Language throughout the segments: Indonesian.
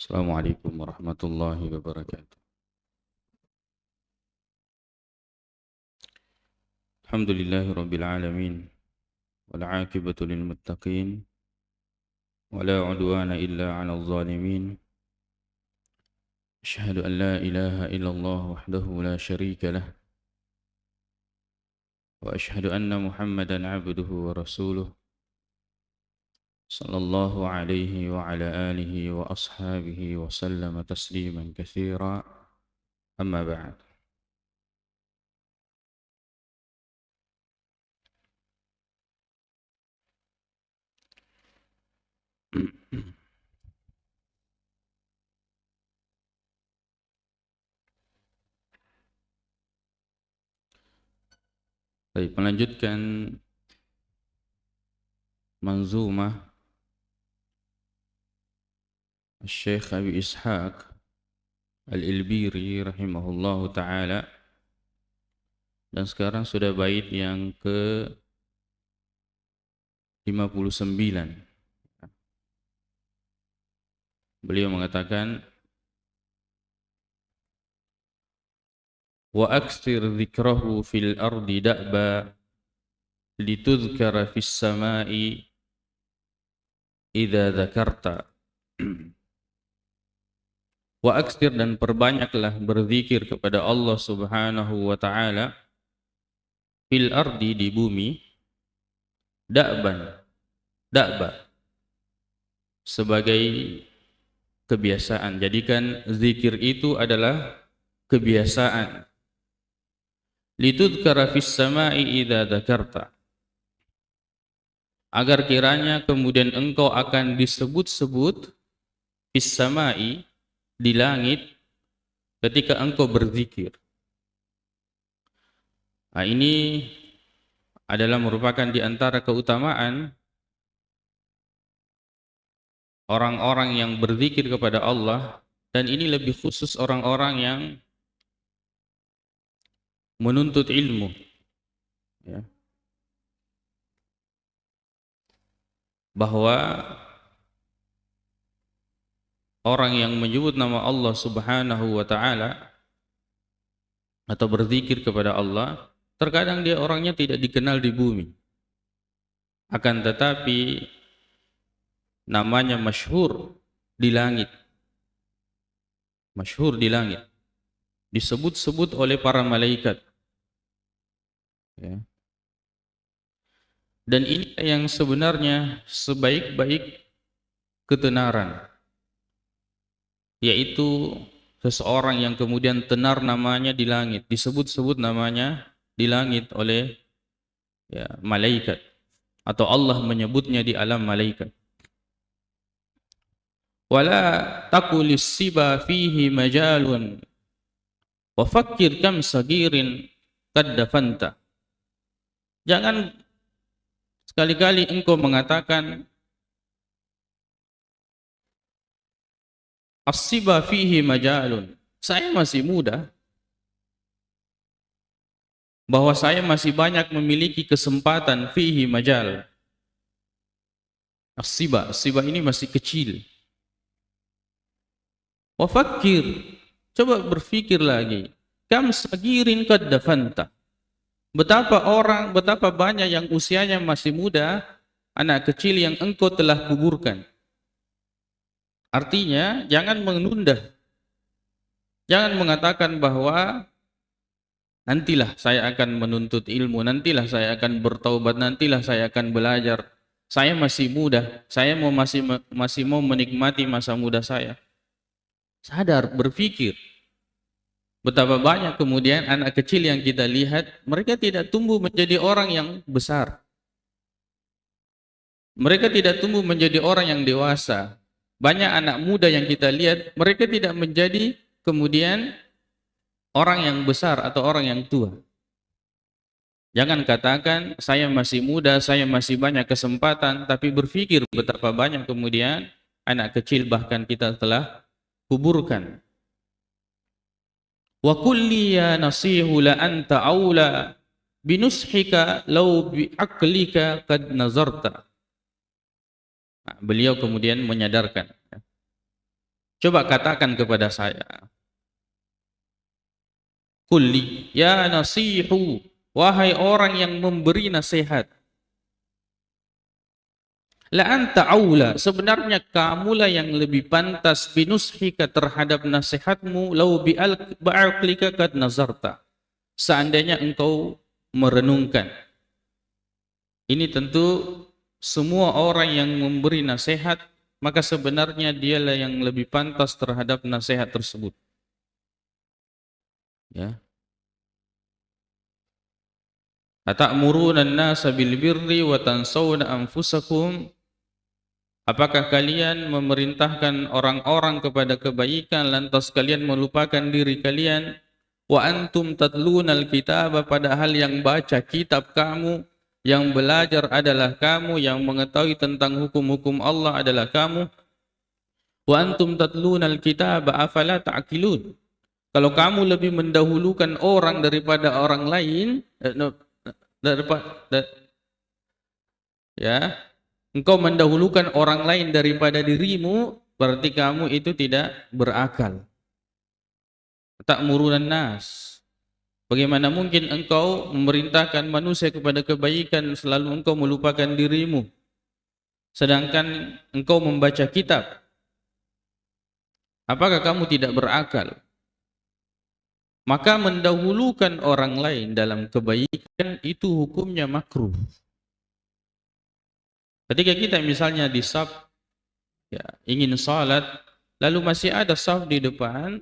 Assalamualaikum warahmatullahi wabarakatuh. Alhamdulillahi rabbil alamin wal aqibatu lil muttaqin wala udwana illa 'alal zalimin. Asyhadu an la ilaha illallah wahdahu la syarika lah wa asyhadu anna Muhammadan 'abduhu wa rasuluh sallallahu alaihi wa ala alihi wa ashabihi wa sallama tasliman katsira. Amma ba'd. Baik, melanjutkan manzumah Syekh Abi Ishaq Al-Ilbiri rahimahullahu ta'ala, dan sekarang sudah bait yang ke 59. Beliau mengatakan, wa aksir dzikrahu fil ardi da'ba litudhkara fis samai idza dzakarta. Wa aksir, dan perbanyaklah berzikir kepada Allah Subhanahu wa taala fil ardi, di bumi, da'ba sebagai kebiasaan. Jadikan zikir itu adalah kebiasaan. Litudhkara fis samai idza dzakarta, agar kiranya kemudian engkau akan disebut-sebut fis samai, di langit, ketika engkau berzikir. Nah, ini adalah merupakan di antara keutamaan orang-orang yang berzikir kepada Allah, dan ini lebih khusus orang-orang yang menuntut ilmu, ya. Bahwa orang yang menyebut nama Allah Subhanahu wa taala atau berzikir kepada Allah, terkadang dia orangnya tidak dikenal di bumi, akan tetapi namanya masyhur di langit. Masyhur di langit, disebut-sebut oleh para malaikat, ya. Dan ini yang sebenarnya sebaik-baik ketenaran, yaitu seseorang yang kemudian tenar namanya di langit, disebut-sebut namanya di langit oleh, ya, malaikat, atau Allah menyebutnya di alam malaikat. Wala taqulis siba fihi majalun wa fakkir kam sagirin qad dafanta. Jangan sekali-kali engkau mengatakan as-siba fihi majalun, saya masih muda, bahwa saya masih banyak memiliki kesempatan. Fihi majal, as-siba ini masih kecil. Wa fakkir, coba berpikir lagi, kam sagirin qad dafanta, betapa banyak yang usianya masih muda, anak kecil yang engkau telah kuburkan. Artinya, jangan menunda. Jangan mengatakan bahwa nantilah saya akan menuntut ilmu, nantilah saya akan bertaubat, nantilah saya akan belajar. Saya masih muda, saya masih mau menikmati masa muda saya. Sadar, berpikir. Betapa banyak kemudian anak kecil yang kita lihat, mereka tidak tumbuh menjadi orang yang besar. Mereka tidak tumbuh menjadi orang yang dewasa. Banyak anak muda yang kita lihat, mereka tidak menjadi kemudian orang yang besar atau orang yang tua. Jangan katakan saya masih muda, saya masih banyak kesempatan, tapi berpikir betapa banyak kemudian anak kecil bahkan kita telah kuburkan. Wa kulli ya nasihu la anta aula binushika law bi aqlika qad nazarta. Nah, beliau kemudian menyadarkan, Coba katakan kepada saya, kulli ya nasihu, wahai orang yang memberi nasihat, la anta aula, sebenarnya kamulah yang lebih pantas binushika terhadap nasihatmu, lau ba'aqlika kad nazarta, seandainya engkau merenungkan. Ini tentu semua orang yang memberi nasihat, maka sebenarnya dialah yang lebih pantas terhadap nasihat tersebut. Ya. Atamuruna an-nasa bil birri wa tansawna anfusakum. Apakah kalian memerintahkan orang-orang kepada kebaikan lantas kalian melupakan diri kalian? Wa antum tatlunal kitaba, padahal yang baca kitab kamu, yang belajar adalah kamu, yang mengetahui tentang hukum-hukum Allah adalah kamu. Wa antum tatlunal kitaba afala ta'qilun. Kalau kamu lebih mendahulukan orang daripada orang lain, daripada ya, engkau mendahulukan orang lain daripada dirimu, berarti kamu itu tidak berakal. Ta'murunan nas. Bagaimana mungkin engkau memerintahkan manusia kepada kebaikan selalu engkau melupakan dirimu, sedangkan engkau membaca kitab? Apakah kamu tidak berakal? Maka mendahulukan orang lain dalam kebaikan itu hukumnya makruh. Ketika kita misalnya di saf, ya, ingin salat, lalu masih ada saf di depan,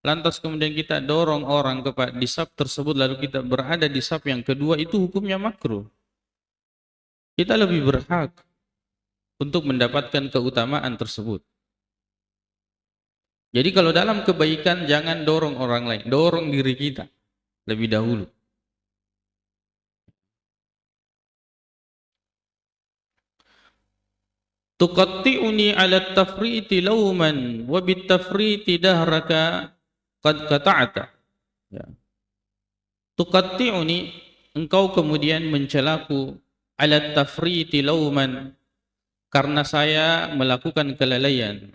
lantas kemudian kita dorong orang kepada di saf tersebut, lalu kita berada di saf yang kedua, itu hukumnya makruh. Kita lebih berhak untuk mendapatkan keutamaan tersebut. Jadi kalau dalam kebaikan jangan dorong orang lain, dorong diri kita lebih dahulu. Tuqatti'uni 'ala tafriti lauman wa bitafriti dahraka qad qata'ta. Ya. Tuqatti'uni, engkau kemudian mencelaku, 'ala tafriti lauman, karena saya melakukan kelalaian.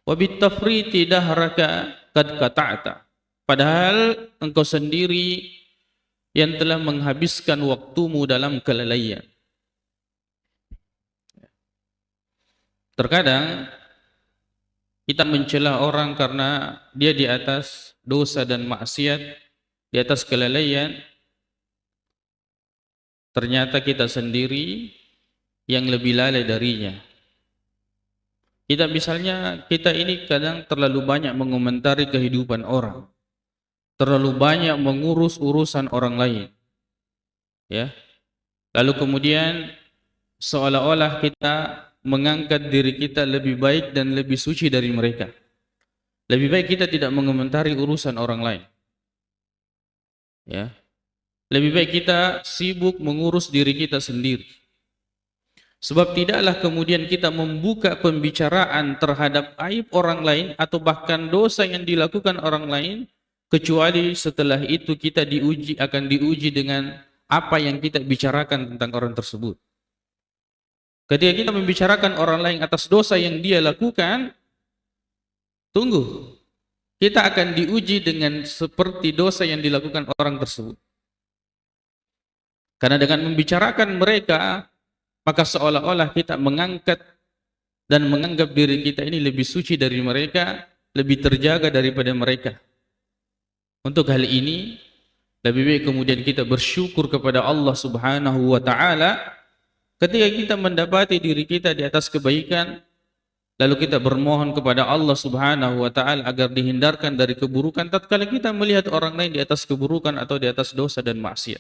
Wa bitafriti dahraka qad qata'ta, padahal engkau sendiri yang telah menghabiskan waktumu dalam kelalaian. Terkadang kita mencela orang karena dia di atas dosa dan maksiat, di atas kelalaian. Ternyata kita sendiri yang lebih lalai darinya. Kita ini kadang terlalu banyak mengomentari kehidupan orang, terlalu banyak mengurus urusan orang lain, ya. Lalu kemudian seolah-olah kita mengangkat diri kita lebih baik dan lebih suci dari mereka. Lebih baik kita tidak mengomentari urusan orang lain, ya. Lebih baik kita sibuk mengurus diri kita sendiri. Sebab tidaklah kemudian kita membuka pembicaraan terhadap aib orang lain atau bahkan dosa yang dilakukan orang lain, kecuali setelah itu kita akan diuji dengan apa yang kita bicarakan tentang orang tersebut. Ketika kita membicarakan orang lain atas dosa yang dia lakukan, tunggu, kita akan diuji dengan seperti dosa yang dilakukan orang tersebut. Karena dengan membicarakan mereka, maka seolah-olah kita mengangkat dan menganggap diri kita ini lebih suci dari mereka, lebih terjaga daripada mereka. Untuk hal ini, lebih baik kemudian kita bersyukur kepada Allah Subhanahu wa Ta'ala ketika kita mendapati diri kita di atas kebaikan, lalu kita bermohon kepada Allah Subhanahu wa Ta'ala agar dihindarkan dari keburukan tatkala kita melihat orang lain di atas keburukan atau di atas dosa dan maksiat.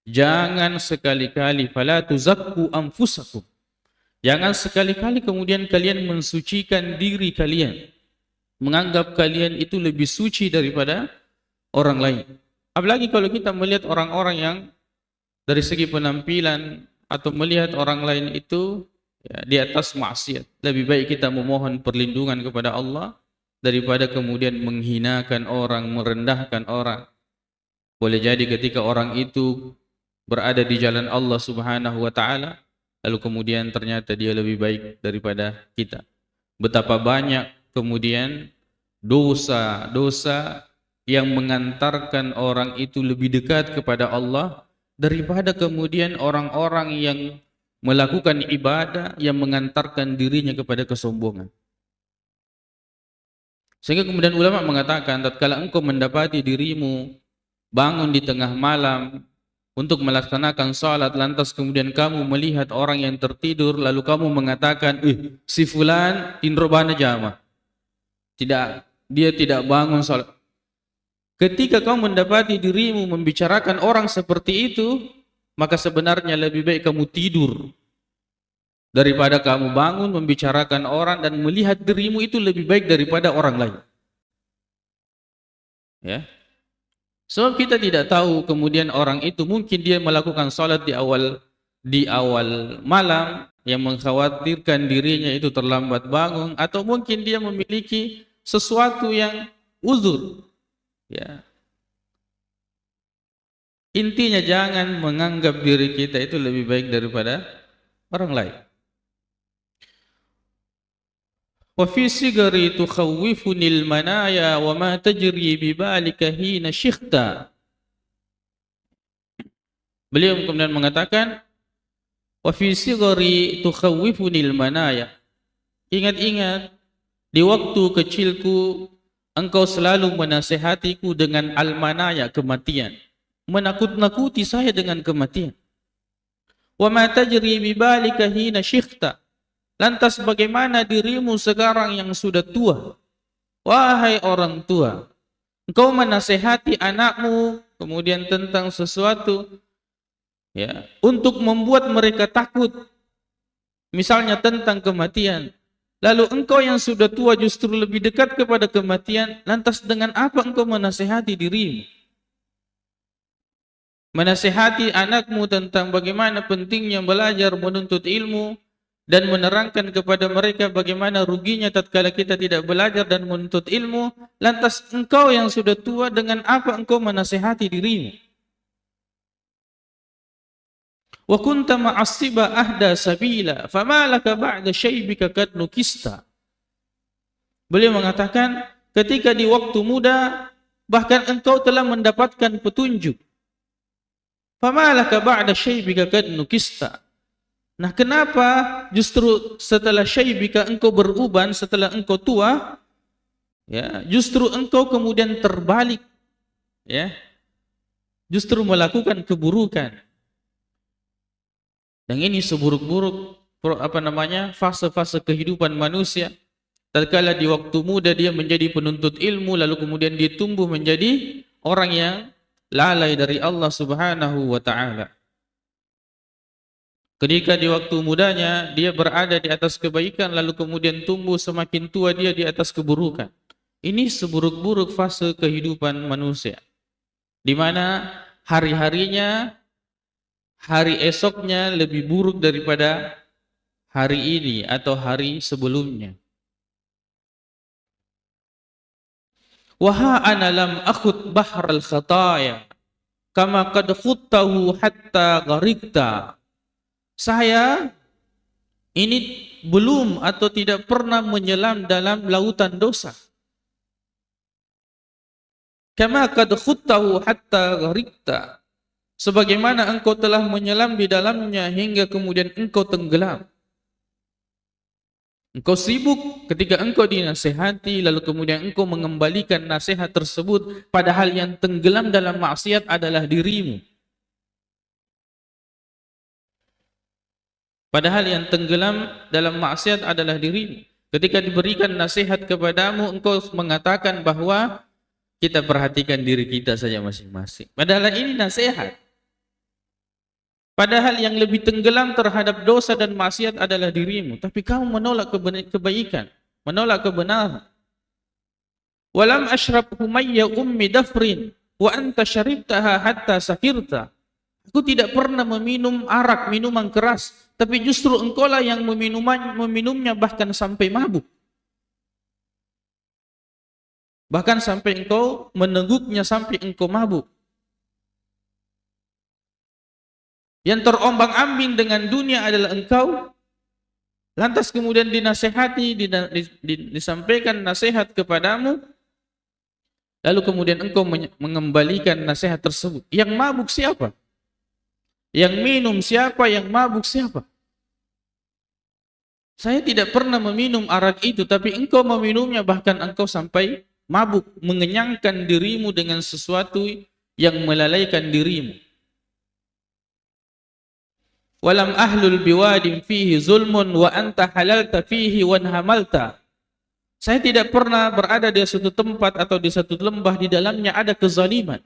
Jangan sekali-kali fala tuzakku anfusakum. Jangan sekali-kali kemudian kalian mensucikan diri kalian, menganggap kalian itu lebih suci daripada orang lain. Apalagi kalau kita melihat orang-orang yang dari segi penampilan atau melihat orang lain itu ya, di atas maksiat. Lebih baik kita memohon perlindungan kepada Allah daripada kemudian menghinakan orang, merendahkan orang. Boleh jadi ketika orang itu berada di jalan Allah Subhanahu wa Ta'ala, lalu kemudian ternyata dia lebih baik daripada kita. Betapa banyak kemudian dosa-dosa yang mengantarkan orang itu lebih dekat kepada Allah daripada kemudian orang-orang yang melakukan ibadah yang mengantarkan dirinya kepada kesombongan. Sehingga kemudian ulama mengatakan, tatkala engkau mendapati dirimu bangun di tengah malam untuk melaksanakan salat, lantas kemudian kamu melihat orang yang tertidur, lalu kamu mengatakan, si fulan indrobana jama. Tidak, dia tidak bangun salat. Ketika kamu mendapati dirimu membicarakan orang seperti itu, maka sebenarnya lebih baik kamu tidur daripada kamu bangun membicarakan orang dan melihat dirimu itu lebih baik daripada orang lain. Ya. Sebab kita tidak tahu kemudian orang itu mungkin dia melakukan salat di awal malam yang mengkhawatirkan dirinya itu terlambat bangun, atau mungkin dia memiliki sesuatu yang uzur. Ya. Intinya jangan menganggap diri kita itu lebih baik daripada orang lain. Wa fi sigari tukhawwifunil manaya wa ma tajri bi balika hina syikhta. Beliau kemudian mengatakan, wa fi sigari tukhawwifunil manaya. Ingat-ingat, di waktu kecilku engkau selalu menasihatiku dengan al-manaya, kematian. Menakut-nakuti saya dengan kematian. Wa ma tajri bi balika hina syikhta. Lantas bagaimana dirimu sekarang yang sudah tua? Wahai orang tua, engkau menasihati anakmu kemudian tentang sesuatu ya, untuk membuat mereka takut. Misalnya tentang kematian. Lalu engkau yang sudah tua justru lebih dekat kepada kematian, lantas dengan apa engkau menasihati dirimu? Menasihati anakmu tentang bagaimana pentingnya belajar menuntut ilmu, dan menerangkan kepada mereka bagaimana ruginya tatkala kita tidak belajar dan menuntut ilmu, lantas engkau yang sudah tua dengan apa engkau menasihati dirimu? Wa kunta ma'assiba ahda sabila fama laka ba'da syaibika kad nukista. Beliau mengatakan, ketika di waktu muda bahkan engkau telah mendapatkan petunjuk. Fama laka ba'da syaibika kad nukista. Nah, kenapa justru setelah syaibika engkau beruban, setelah engkau tua, ya, justru engkau kemudian terbalik, ya, justru melakukan keburukan. Dan ini seburuk-buruk fase-fase kehidupan manusia. Tatkala di waktu muda dia menjadi penuntut ilmu, lalu kemudian dia tumbuh menjadi orang yang lalai dari Allah Subhanahu wa taala. Ketika di waktu mudanya dia berada di atas kebaikan, lalu kemudian tumbuh semakin tua dia di atas keburukan. Ini seburuk-buruk fase kehidupan manusia, di mana hari-harinya, hari esoknya lebih buruk daripada hari ini atau hari sebelumnya. Waha ana lam akhud bahral khataya kama qad khuttahu hatta gharikta. Saya ini belum atau tidak pernah menyelam dalam lautan dosa. Kama qad khuttahu hatta gharikta. Sebagaimana engkau telah menyelam di dalamnya hingga kemudian engkau tenggelam. Engkau sibuk ketika engkau dinasihati, lalu kemudian engkau mengembalikan nasihat tersebut, padahal yang tenggelam dalam maksiat adalah dirimu. Padahal yang tenggelam dalam maksiat adalah dirimu. Ketika diberikan nasihat kepadamu, engkau mengatakan bahwa kita perhatikan diri kita saja masing-masing. Padahal ini nasihat. Padahal yang lebih tenggelam terhadap dosa dan maksiat adalah dirimu. Tapi kamu menolak kebaikan, menolak kebenaran. Walam ashrab humayya ummi dafrin wa anta syaribtaha hatta sakirta. Aku tidak pernah meminum arak, minuman keras, tapi justru engkaulah yang meminumnya bahkan sampai mabuk. Bahkan sampai engkau meneguknya sampai engkau mabuk. Yang terombang-ambing dengan dunia adalah engkau. Lantas kemudian dinasehati, disampaikan nasihat kepadamu, lalu kemudian engkau mengembalikan nasihat tersebut. Yang mabuk siapa? Yang minum siapa? Yang mabuk siapa? Saya tidak pernah meminum arak itu, tapi engkau meminumnya, bahkan engkau sampai mabuk, mengenyangkan dirimu dengan sesuatu yang melalaikan dirimu. Walam ahlul biwadin fihi zulmun wa anta halalta fihi wanhamalta. Saya tidak pernah berada di suatu tempat atau di satu lembah di dalamnya ada kezaliman.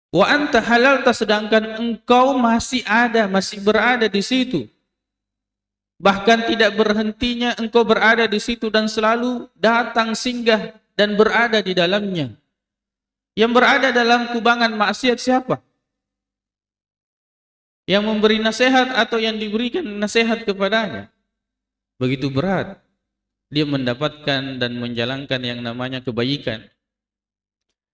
Wa anta halalta, sedangkan engkau masih berada di situ. Bahkan tidak berhentinya engkau berada di situ dan selalu datang singgah dan berada di dalamnya. Yang berada dalam kubangan maksiat siapa? Yang memberi nasihat atau yang diberikan nasihat kepadanya? Begitu berat dia mendapatkan dan menjalankan yang namanya kebaikan.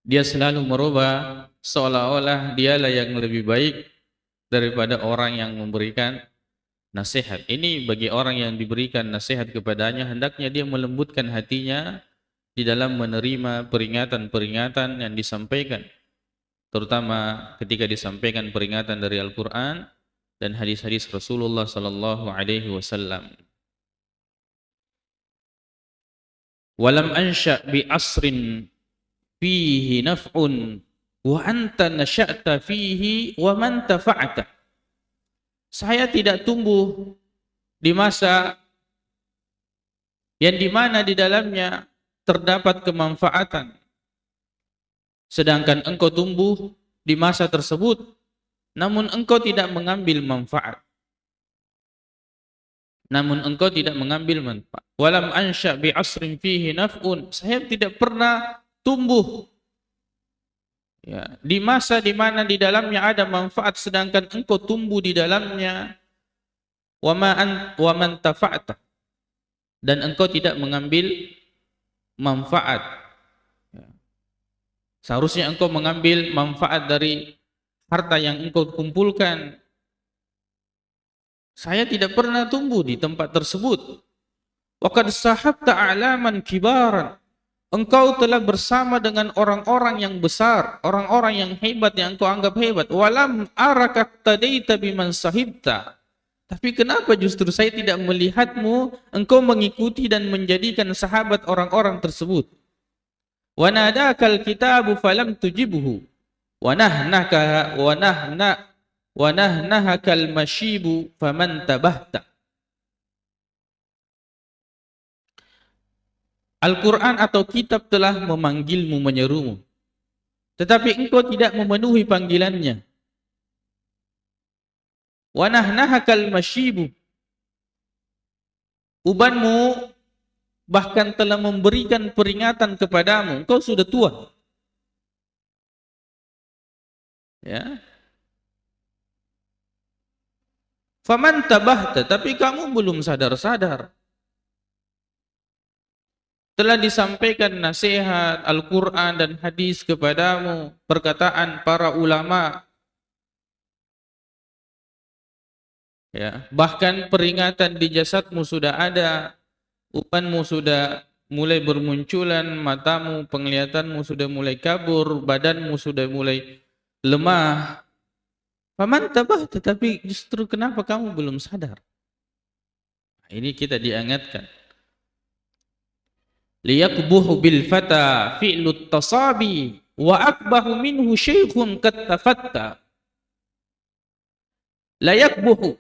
Dia selalu merubah seolah-olah dialah yang lebih baik daripada orang yang memberikan nasihat. Ini bagi orang yang diberikan nasihat kepadanya, hendaknya dia melembutkan hatinya di dalam menerima peringatan-peringatan yang disampaikan, terutama ketika disampaikan peringatan dari Al-Quran dan hadis-hadis Rasulullah sallallahu alaihi wasallam. Walam ansha bi asrin fihi naf'un wa anta nasya'ta fihi wa man tafa'ta. Saya tidak tumbuh di masa yang dimana di dalamnya terdapat kemanfaatan, sedangkan engkau tumbuh di masa tersebut, namun engkau tidak mengambil manfaat. Walam ansha bi asrin fihi naf'un. Saya tidak pernah tumbuh di masa di mana di dalamnya ada manfaat, sedangkan engkau tumbuh di dalamnya. Wa man tafa'ta, dan engkau tidak mengambil manfaat. Seharusnya engkau mengambil manfaat dari harta yang engkau kumpulkan. Saya tidak pernah tumbuh di tempat tersebut. Wa qad sahabta a'laman kibaran. Engkau telah bersama dengan orang-orang yang besar, orang-orang yang hebat, yang engkau anggap hebat. Walam araka tadaita biman sahibta. Tapi kenapa justru saya tidak melihatmu engkau mengikuti dan menjadikan sahabat orang-orang tersebut? Wa nadakal kitabu falam tujibuhu wa nahnahakal mashibu faman tabahta. Al-Quran atau kitab telah memanggilmu, menyerumu, tetapi engkau tidak memenuhi panggilannya. Wa nahnahakal mashibu, ubanmu bahkan telah memberikan peringatan kepadamu, engkau sudah tua. Ya. Faman tabahta, tapi kamu belum sadar-sadar. Telah disampaikan nasihat Al-Quran dan hadis kepadamu, perkataan para ulama. Ya, bahkan peringatan di jasadmu sudah ada, ubanmu sudah mulai bermunculan, matamu, penglihatanmu sudah mulai kabur, badanmu sudah mulai lemah. Faman tabah, tetapi justru kenapa kamu belum sadar? Ini kita diingatkan. Liyakbuhu bil fata fi'lut tasabi wa akbahu minhu syekhun qad tafatta. Layakbuhu,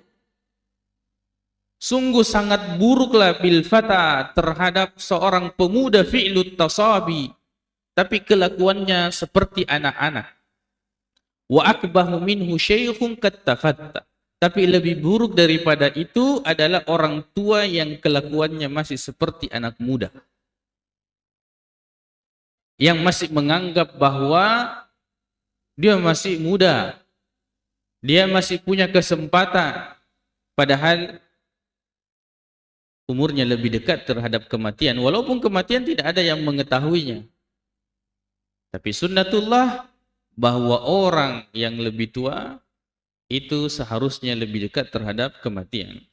sungguh sangat buruklah bil fata, terhadap seorang pemuda fi'lut tasabi, tapi kelakuannya seperti anak-anak. Wa akbahu minhu syekhun qad tafatta, tapi lebih buruk daripada itu adalah orang tua yang kelakuannya masih seperti anak muda, yang masih menganggap bahwa dia masih muda, dia masih punya kesempatan, padahal umurnya lebih dekat terhadap kematian, walaupun kematian tidak ada yang mengetahuinya. Tapi sunnatullah bahwa orang yang lebih tua itu seharusnya lebih dekat terhadap kematian.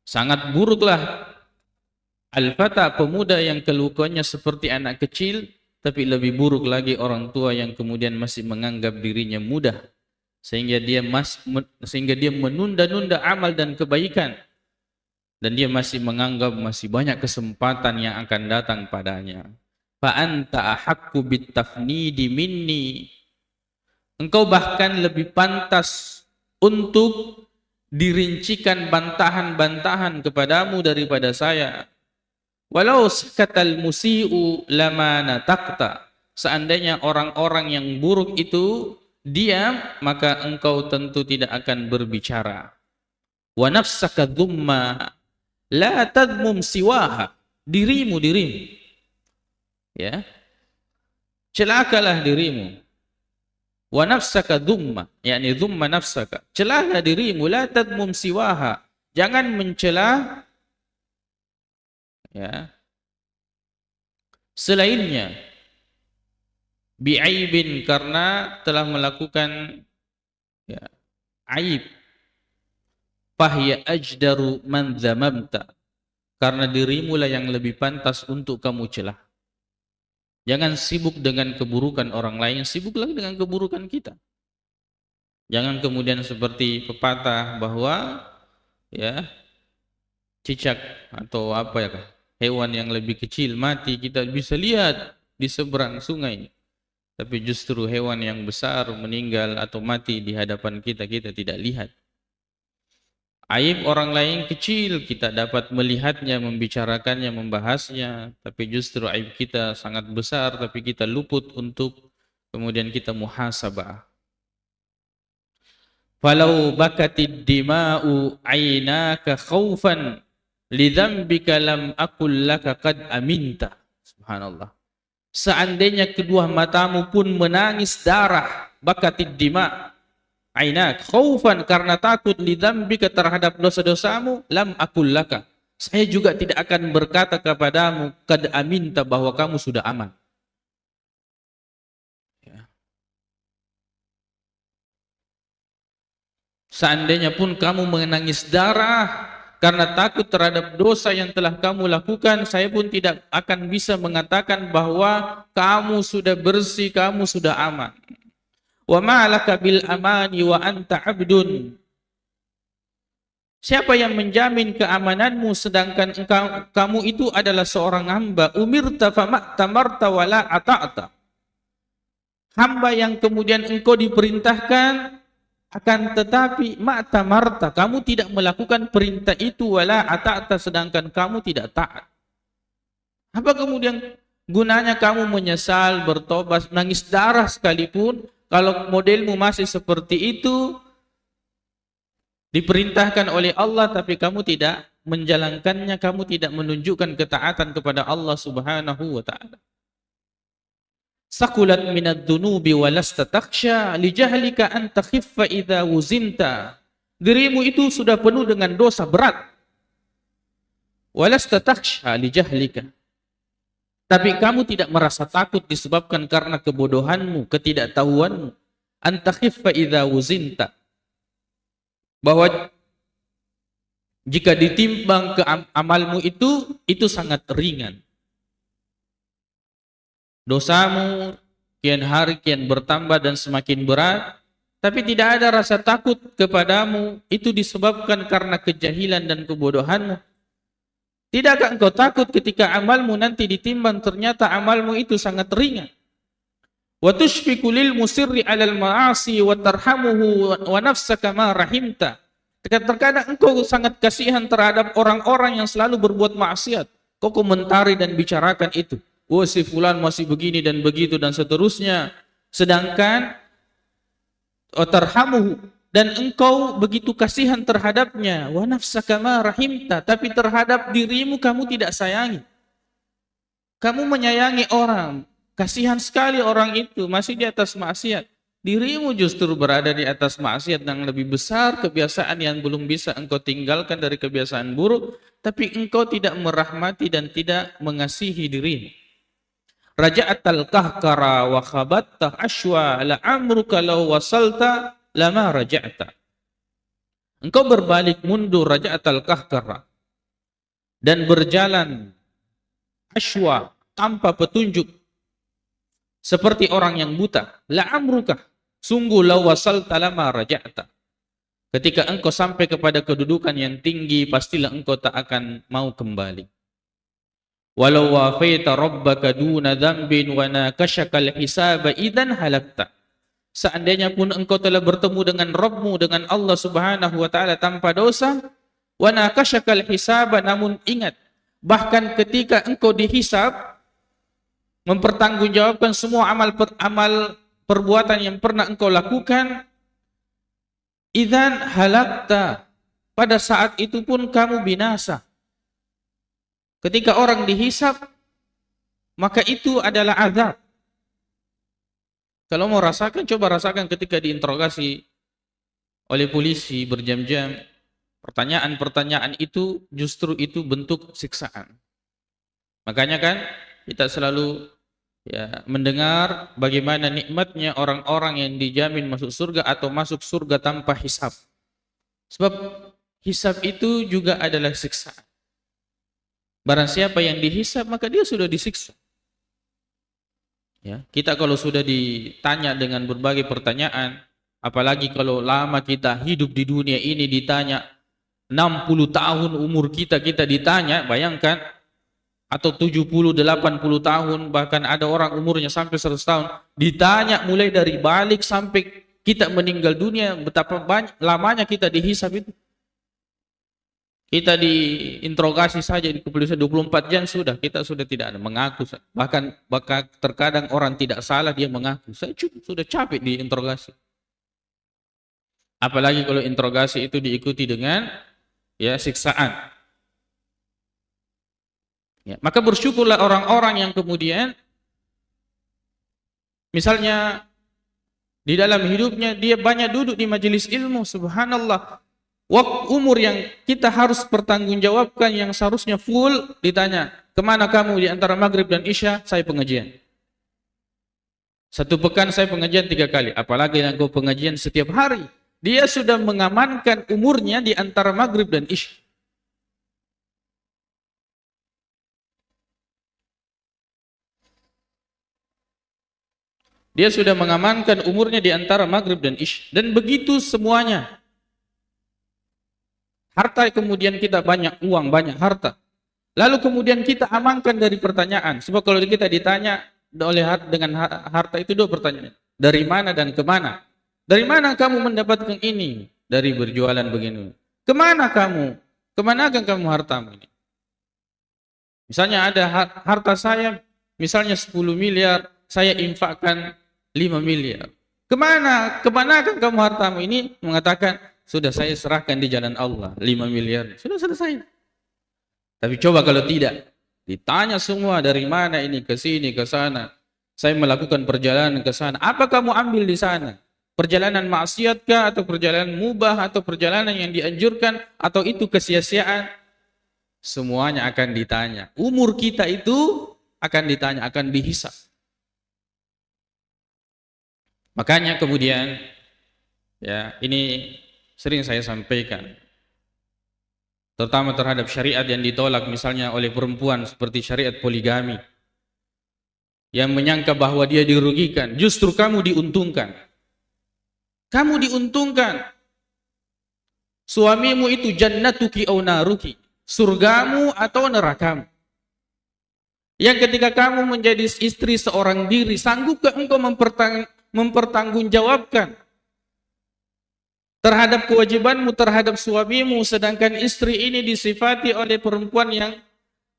Sangat buruklah al-fata, pemuda yang kelukuannya seperti anak kecil, tapi lebih buruk lagi orang tua yang kemudian masih menganggap dirinya mudah, sehingga dia menunda-nunda amal dan kebaikan, dan dia masih menganggap masih banyak kesempatan yang akan datang padanya. Fa anta ahaqqu bitafnidi minni, engkau bahkan lebih pantas untuk dirincikan bantahan-bantahan kepadamu daripada saya. Walau sakatal musi'u lama natakta, seandainya orang-orang yang buruk itu diam, maka engkau tentu tidak akan berbicara. Wa nafsaka dhumma la tadmum siwaha, dirimu ya, celakalah dirimu. Wa nafsaka dhumma, yakni dhumma nafsaka, celalah dirimu, la tadmum siwaha, jangan mencela ya selainnya, bi'aibin, karena telah melakukan ya, aib. Fahya ajdaru man zamamta, karena dirimu lah yang lebih pantas untuk kamu celah. Jangan sibuk dengan keburukan orang lain, sibuklah dengan keburukan kita. Jangan kemudian seperti pepatah bahwa ya cicak atau apa ya, hewan yang lebih kecil mati kita bisa lihat di seberang sungai, tapi justru hewan yang besar meninggal atau mati di hadapan kita, kita tidak lihat. Aib orang lain kecil, kita dapat melihatnya, membicarakannya, membahasnya, tapi justru aib kita sangat besar, tapi kita luput untuk kemudian kita muhasabah. Falau bakatid dima'u aynaka khaufan lidzambika lam aqul laka qad aminta. Subhanallah. Seandainya kedua matamu pun menangis darah, bakatid dima' ainak khaufan, karena takut, lidzambika, terhadap dosa-dosamu, lam aqul laka, saya juga tidak akan berkata kepadamu qad aminta, bahwa kamu sudah aman. Ya. Seandainya pun kamu menangis darah karena takut terhadap dosa yang telah kamu lakukan, saya pun tidak akan bisa mengatakan bahwa kamu sudah bersih, kamu sudah aman. Wa ma'alaka bil amani wa anta abdun. Siapa yang menjamin keamananmu sedangkan kamu itu adalah seorang hamba? Umirta fama'tamarta wala ata'ta. Hamba yang kemudian engkau diperintahkan, akan tetapi ma'tamarta, kamu tidak melakukan perintah itu, wala ata'ta, sedangkan kamu tidak taat. Apa kemudian gunanya kamu menyesal, bertobat, nangis darah sekalipun, kalau modelmu masih seperti itu, diperintahkan oleh Allah tapi kamu tidak menjalankannya, kamu tidak menunjukkan ketaatan kepada Allah Subhanahu wa taala. Saqulat minad dunubi walasta takhsha li jahlika an takhiffa idza wuzinta. Dirimu itu sudah penuh dengan dosa berat. Walasta takhsha li jahlika. Tapi kamu tidak merasa takut disebabkan karena kebodohanmu, ketidaktahuanmu. An takhiffa idza wuzinta. Bahwa jika ditimbang ke amalmu itu sangat ringan. Dosamu kian hari kian bertambah dan semakin berat, tapi tidak ada rasa takut kepadamu, itu disebabkan karena kejahilan dan kebodohanmu. Tidakkah engkau takut ketika amalmu nanti ditimbang ternyata amalmu itu sangat ringan? Wa tushfiqu lil musirri 'alal ma'asi wa tarhamuhu wa nafsaka ma rahimta. Terkadang engkau sangat kasihan terhadap orang-orang yang selalu berbuat maksiat. Kau komentari dan bicarakan itu. Oh, si fulan masih begini dan begitu dan seterusnya. Sedangkan tarhamuhu, dan engkau begitu kasihan terhadapnya, wa nafsaka ma rahimta, tapi terhadap dirimu kamu tidak sayangi. Kamu menyayangi orang, kasihan sekali orang itu masih di atas maksiat. Dirimu justru berada di atas maksiat yang lebih besar, kebiasaan yang belum bisa engkau tinggalkan dari kebiasaan buruk, tapi engkau tidak merahmati dan tidak mengasihi dirimu. Raja'atal kahkara wa khabatta ashwa la amruka law wasalta lama raja'ta. Engkau berbalik mundur raja'tal kahkara dan berjalan asywa tanpa petunjuk seperti orang yang buta. La amruka, sungguh law wasalta lama raja'ta. Ketika engkau sampai kepada kedudukan yang tinggi, pastilah engkau tak akan mau kembali. Walau wafaita rabbaka duna dzambin wa nakashakal hisaba idzan halakta. Seandainya pun engkau telah bertemu dengan Rabbmu, dengan Allah Subhanahu wa taala tanpa dosa, wa nakashakal hisaba, namun ingat, bahkan ketika engkau dihisab, mempertanggungjawabkan semua amal perbuatan yang pernah engkau lakukan, idzan halakta, pada saat itu pun kamu binasa. Ketika orang dihisab, maka itu adalah azab. Kalau mau rasakan, coba rasakan ketika diinterogasi oleh polisi berjam-jam. Pertanyaan-pertanyaan itu justru itu bentuk siksaan. Makanya kan kita selalu mendengar bagaimana nikmatnya orang-orang yang dijamin masuk surga atau masuk surga tanpa hisab. Sebab hisab itu juga adalah siksaan. Barang siapa yang dihisab, maka dia sudah disiksa. Ya, kita kalau sudah ditanya dengan berbagai pertanyaan, apalagi kalau lama kita hidup di dunia ini ditanya 60 tahun umur kita ditanya, bayangkan, atau 70, 80 tahun, bahkan ada orang umurnya sampai 100 tahun, ditanya mulai dari balik sampai kita meninggal dunia, betapa lamanya kita dihisab itu. Kita diinterogasi saja di kepolisian 24 jam kita sudah tidak ada mengaku. Bahkan terkadang orang tidak salah dia mengaku. Saya sudah capek diinterogasi. Apalagi kalau interogasi itu diikuti dengan siksaan. Ya, maka bersyukurlah orang-orang yang kemudian misalnya di dalam hidupnya dia banyak duduk di majelis ilmu, subhanallah. Waktu umur yang kita harus pertanggungjawabkan yang seharusnya full ditanya, kemana kamu di antara maghrib dan isya? Saya pengajian. 1 pekan saya pengajian 3 kali, apalagi yang kau pengajian setiap hari. Dia sudah mengamankan umurnya di antara maghrib dan isya. Dia sudah mengamankan umurnya di antara maghrib dan isya. Dan begitu semuanya. Harta kemudian kita banyak uang, banyak harta. Lalu kemudian kita amankan dari pertanyaan. Sebab kalau kita ditanya dengan harta itu 2 pertanyaan. Dari mana dan kemana? Dari mana kamu mendapatkan ini? Dari berjualan begini. Kemana kamu? Kemana akan kamu hartamu ini? Misalnya ada harta saya, misalnya 10 miliar, saya infakkan 5 miliar. Kemana akan kamu hartamu ini? Mengatakan, sudah saya serahkan di jalan Allah 5 miliar. Sudah selesai. Tapi coba kalau tidak, ditanya semua dari mana ini, ke sini, ke sana. Saya melakukan perjalanan ke sana. Apa kamu ambil di sana? Perjalanan maksiatkah atau perjalanan mubah atau perjalanan yang dianjurkan atau itu kesia-siaan? Semuanya akan ditanya. Umur kita itu akan ditanya, akan dihisab. Makanya kemudian ini sering saya sampaikan, terutama terhadap syariat yang ditolak misalnya oleh perempuan seperti syariat poligami, yang menyangka bahwa dia dirugikan, justru kamu diuntungkan. Kamu diuntungkan. Suamimu itu jannatuki au naruki, surgamu atau nerakamu. Yang ketika kamu menjadi istri seorang diri, sanggupkah engkau mempertanggungjawabkan terhadap kewajibanmu terhadap suamimu, sedangkan istri ini disifati oleh perempuan yang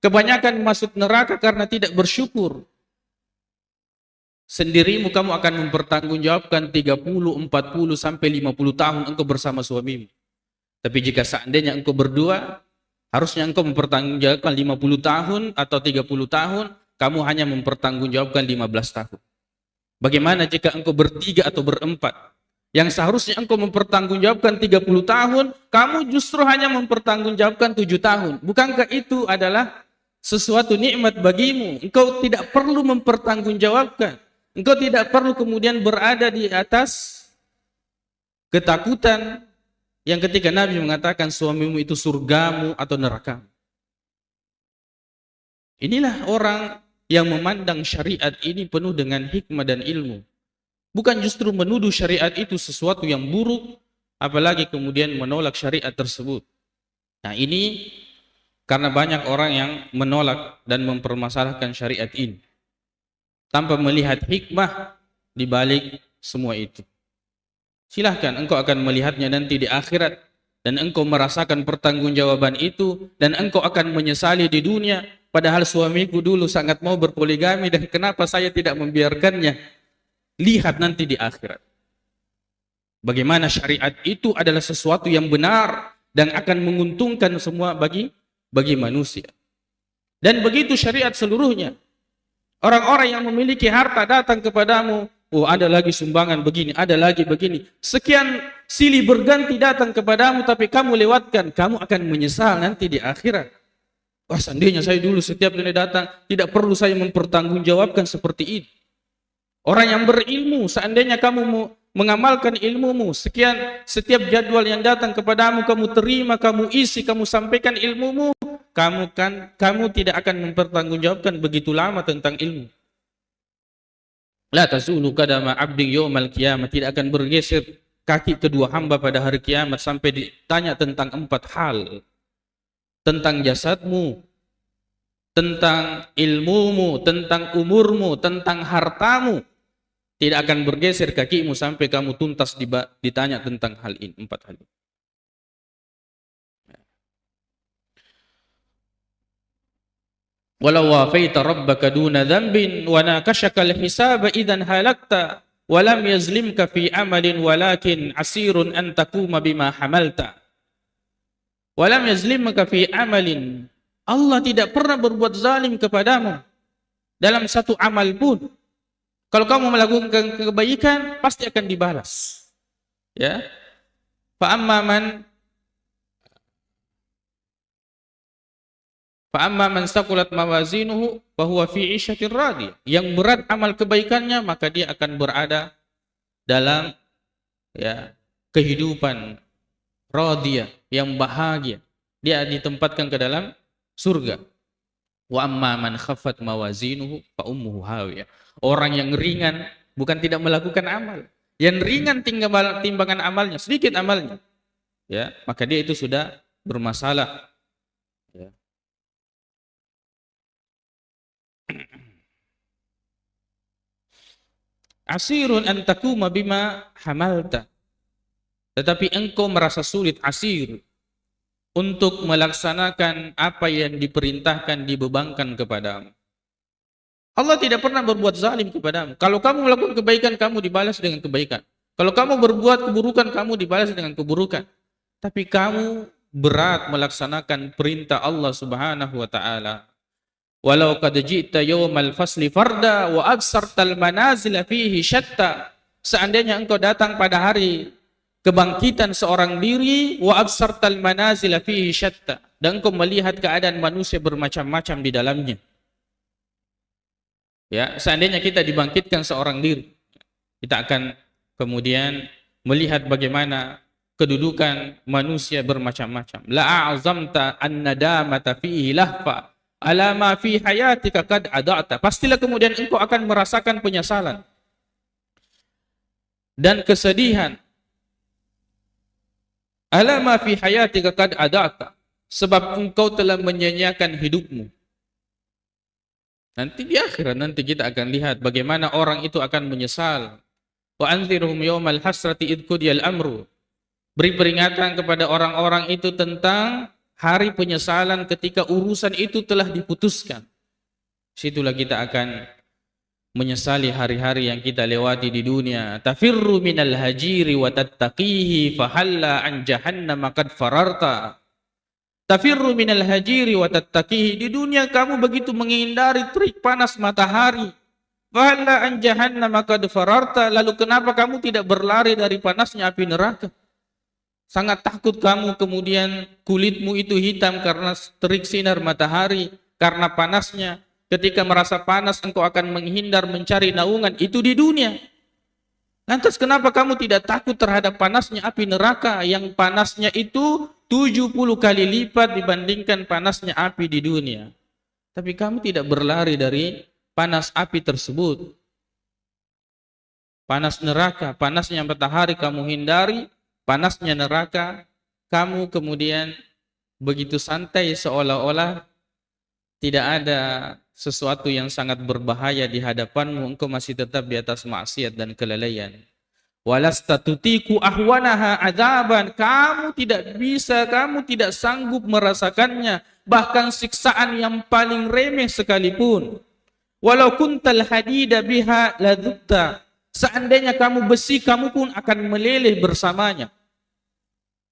kebanyakan masuk neraka karena tidak bersyukur. Sendirimu kamu akan mempertanggungjawabkan 30, 40 sampai 50 tahun engkau bersama suamimu. Tapi jika seandainya engkau berdua, harusnya engkau mempertanggungjawabkan 50 tahun atau 30 tahun, kamu hanya mempertanggungjawabkan 15 tahun. Bagaimana jika engkau bertiga atau berempat? Yang seharusnya engkau mempertanggungjawabkan 30 tahun, kamu justru hanya mempertanggungjawabkan 7 tahun. Bukankah itu adalah sesuatu nikmat bagimu? Engkau tidak perlu mempertanggungjawabkan. Engkau tidak perlu kemudian berada di atas Ketakutan yang ketika Nabi mengatakan suamimu itu surgamu atau neraka. Inilah orang yang memandang syariat ini penuh dengan hikmah dan ilmu. Bukan justru menuduh syariat itu sesuatu yang buruk, apalagi kemudian menolak syariat tersebut. Nah, ini karena banyak orang yang menolak dan mempermasalahkan syariat ini tanpa melihat hikmah di balik semua itu. Silahkan engkau akan melihatnya nanti di akhirat, dan engkau merasakan pertanggungjawaban itu, dan engkau akan menyesali di dunia, padahal suamiku dulu sangat mau berpoligami dan kenapa saya tidak membiarkannya. Lihat nanti di akhirat bagaimana syariat itu adalah sesuatu yang benar dan akan menguntungkan semua bagi manusia. Dan begitu syariat seluruhnya. Orang-orang yang memiliki harta datang kepadamu, oh ada lagi sumbangan begini, ada lagi begini. Sekian silih berganti datang kepadamu, tapi kamu lewatkan, kamu akan menyesal nanti di akhirat. Wah, seandainya saya dulu setiap kali datang, tidak perlu saya mempertanggungjawabkan seperti ini. Orang yang berilmu, seandainya kamu mengamalkan ilmumu, setiap jadwal yang datang kepadamu, kamu terima, kamu isi, kamu sampaikan ilmumu, kamu tidak akan mempertanggungjawabkan begitu lama tentang ilmu. La tazulu qadama 'abdin yaumal qiyamah, tidak akan bergeser kaki kedua hamba pada hari kiamat sampai ditanya tentang 4 hal. Tentang jasadmu, tentang ilmumu, tentang umurmu, tentang hartamu. Tidak akan bergeser kakimu sampai kamu tuntas ditanya tentang hal ini, 4 hal ini. Walau wafaita rabbaka duna dhanbin wa nakashaka al-hisaba idan halakta wa lam yazlimka fi amalin walakin asirun an takuma bima hamalta. Wa lam yazlimka fi amalin. Allah tidak pernah berbuat zalim kepadamu dalam satu amal pun. Kalau kamu melakukan kebaikan pasti akan dibalas. Ya. Fa amma man saqulat mawazinuhu fa huwa fi 'ishatir radiyah. Yang berat amal kebaikannya maka dia akan berada dalam kehidupan radiyah yang bahagia. Dia ditempatkan ke dalam surga. Wa amma man khaffat mawazinuhu fa ummuhu hawiyah. Orang yang ringan bukan tidak melakukan amal. Yang ringan timbangan amalnya, sedikit amalnya. Ya, maka dia itu sudah bermasalah. Ya. Asirun an takuma bima hamalta. Tetapi engkau merasa sulit, asir, untuk melaksanakan apa yang diperintahkan, dibebankan kepadamu. Allah tidak pernah berbuat zalim kepadamu. Kalau kamu melakukan kebaikan, kamu dibalas dengan kebaikan. Kalau kamu berbuat keburukan, kamu dibalas dengan keburukan. Tapi kamu berat melaksanakan perintah Allah Subhanahu wa taala. Walau qad ji'ta yawmal fasli farda wa absartal manazil fihi syatta. Seandainya engkau datang pada hari kebangkitan seorang diri, wa absartal manazil fihi syatta, dan engkau melihat keadaan manusia bermacam-macam di dalamnya. Ya, seandainya kita dibangkitkan seorang diri, kita akan kemudian melihat bagaimana kedudukan manusia bermacam-macam. La a'zamta an-nadamata fihi lahfa ala ma fi hayatika qad ada'ta. Pastilah kemudian engkau akan merasakan penyesalan dan kesedihan. Ala ma fi hayatika qad ada'ta, sebab engkau telah menyia-nyiakan hidupmu. Nanti di akhirat nanti kita akan lihat bagaimana orang itu akan menyesal. Wa anzirhum yaumal hasrati id qudiyal amru. Beri peringatan kepada orang-orang itu tentang hari penyesalan ketika urusan itu telah diputuskan. Situlah kita akan menyesali hari-hari yang kita lewati di dunia. Tafirru minal hajiri wa tattaqihi fahalla an jahannam qad fararta. Tafirru minal hajiri wa tattaqihi. Di dunia kamu begitu menghindari terik panas matahari. Fahalla an jahannam qad fararta. Lalu kenapa kamu tidak berlari dari panasnya api neraka? Sangat takut kamu kemudian kulitmu itu hitam karena terik sinar matahari, karena panasnya. Ketika merasa panas engkau akan menghindar mencari naungan, itu di dunia. Lantas kenapa kamu tidak takut terhadap panasnya api neraka yang panasnya itu 70 kali lipat dibandingkan panasnya api di dunia? Tapi kamu tidak berlari dari panas api tersebut. Panas neraka, panasnya matahari kamu hindari, panasnya neraka kamu kemudian begitu santai seolah-olah tidak ada sesuatu yang sangat berbahaya di hadapanmu, engkau masih tetap di atas maksiat dan kelalaian. Walasta tutiku ahwanaha adzaban, kamu tidak bisa, kamu tidak sanggup merasakannya, bahkan siksaan yang paling remeh sekalipun. Walau kuntal hadida biha ladutta, seandainya kamu besi, kamu pun akan meleleh bersamanya.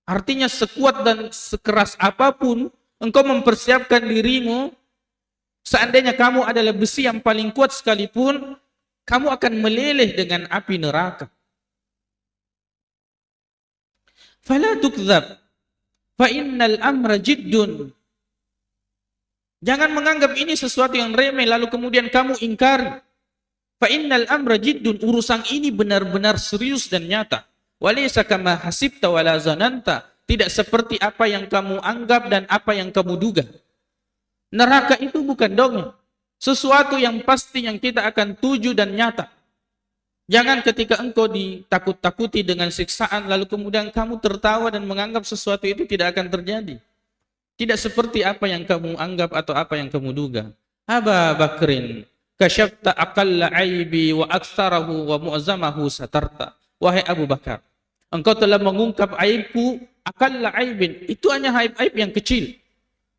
Artinya sekuat dan sekeras apapun engkau mempersiapkan dirimu, seandainya kamu adalah besi yang paling kuat sekalipun, kamu akan meleleh dengan api neraka. Fala tukdzab, fa innal amra jiddun. Jangan menganggap ini sesuatu yang remeh lalu kemudian kamu ingkari. Fa innal amra jiddun, urusan ini benar-benar serius dan nyata. Walaysa kama hasibta wala zananta, tidak seperti apa yang kamu anggap dan apa yang kamu duga. Neraka itu bukan dongeng, sesuatu yang pasti yang kita akan tuju dan nyata. Jangan ketika engkau ditakut-takuti dengan siksaan lalu kemudian kamu tertawa dan menganggap sesuatu itu tidak akan terjadi. Tidak seperti apa yang kamu anggap atau apa yang kamu duga. Aba Bakrin, kasyafta aqalla aibi wa aktsarahu wa mu'zamahu satarta. Wahai Abu Bakar, engkau telah mengungkap aibku, aqalla aibin, itu hanya aib-aib yang kecil.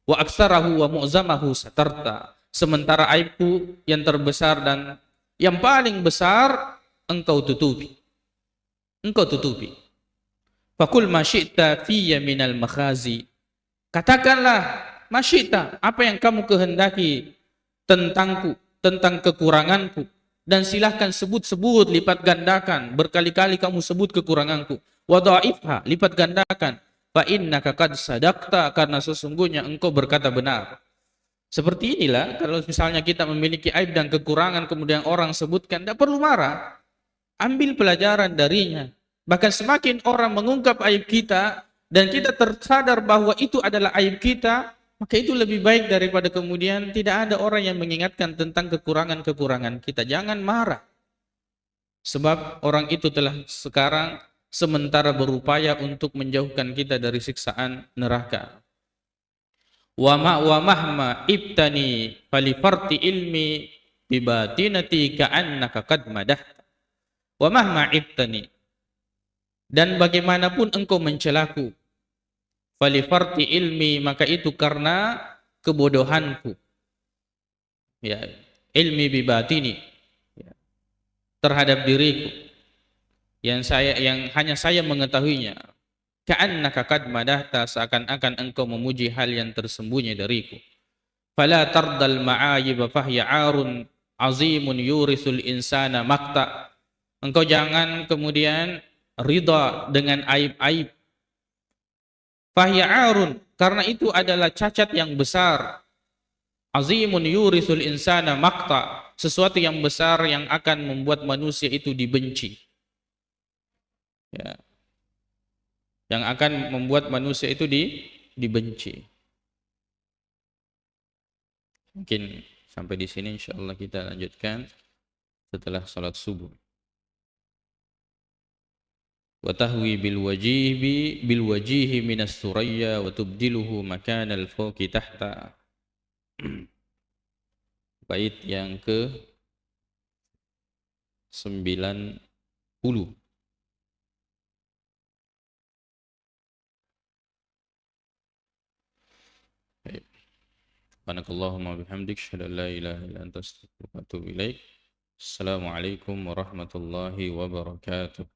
Wa aktsarahu wa mu'zamahu satarta. Sementara aibku yang terbesar dan yang paling besar engkau tutupi. Engkau tutupi. Faqul ma syi'ta fiyya minal makhazi. Katakanlah masyita, apa yang kamu kehendaki tentangku, tentang kekuranganku, dan silahkan sebut-sebut, lipat gandakan, berkali-kali kamu sebut kekuranganku. Wa dha'ifha, lipat gandakan. Fa innaka qad sadaqta, karena sesungguhnya engkau berkata benar. Seperti inilah kalau misalnya kita memiliki aib dan kekurangan kemudian orang sebutkan, tidak perlu marah. Ambil pelajaran darinya. Bahkan semakin orang mengungkap aib kita dan kita tersadar bahwa itu adalah aib kita, maka itu lebih baik daripada kemudian tidak ada orang yang mengingatkan tentang kekurangan-kekurangan kita. Jangan marah. Sebab orang itu telah sekarang sementara berupaya untuk menjauhkan kita dari siksaan neraka. Wa mahma ibtani falifarti ilmi bibatinati ka'annaka qad madahta. Wa mahma ibtani, dan bagaimanapun engkau mencelaku, falifarti ilmi, maka itu karena kebodohanku, ya, ilmi bibatini, ya, terhadap diriku yang hanya saya mengetahuinya. Ka'annaka qad madahta, seakan-akan engkau memuji hal yang tersembunyi dariku. Fala tardal ma'ayib fahya 'arun azimun yurisul insana maqta. Engkau jangan kemudian ridha dengan aib-aib. Fahya 'arun, karena itu adalah cacat yang besar. Azimun yurisul insana maqta, sesuatu yang besar yang akan membuat manusia itu dibenci. Ya, yang akan membuat manusia itu dibenci. Mungkin sampai di sini, insyaallah kita lanjutkan setelah salat subuh. Wa tahwi bil wajihi minas suraya wa tubdiluhu makanal fawqi tahta. Bait yang ke 90. Subhanakallahumma bihamdik, asyhadu an la ilaha illa anta, astaghfiruka wa atubu ilaik. Assalamualaikum warahmatullahi wabarakatuh.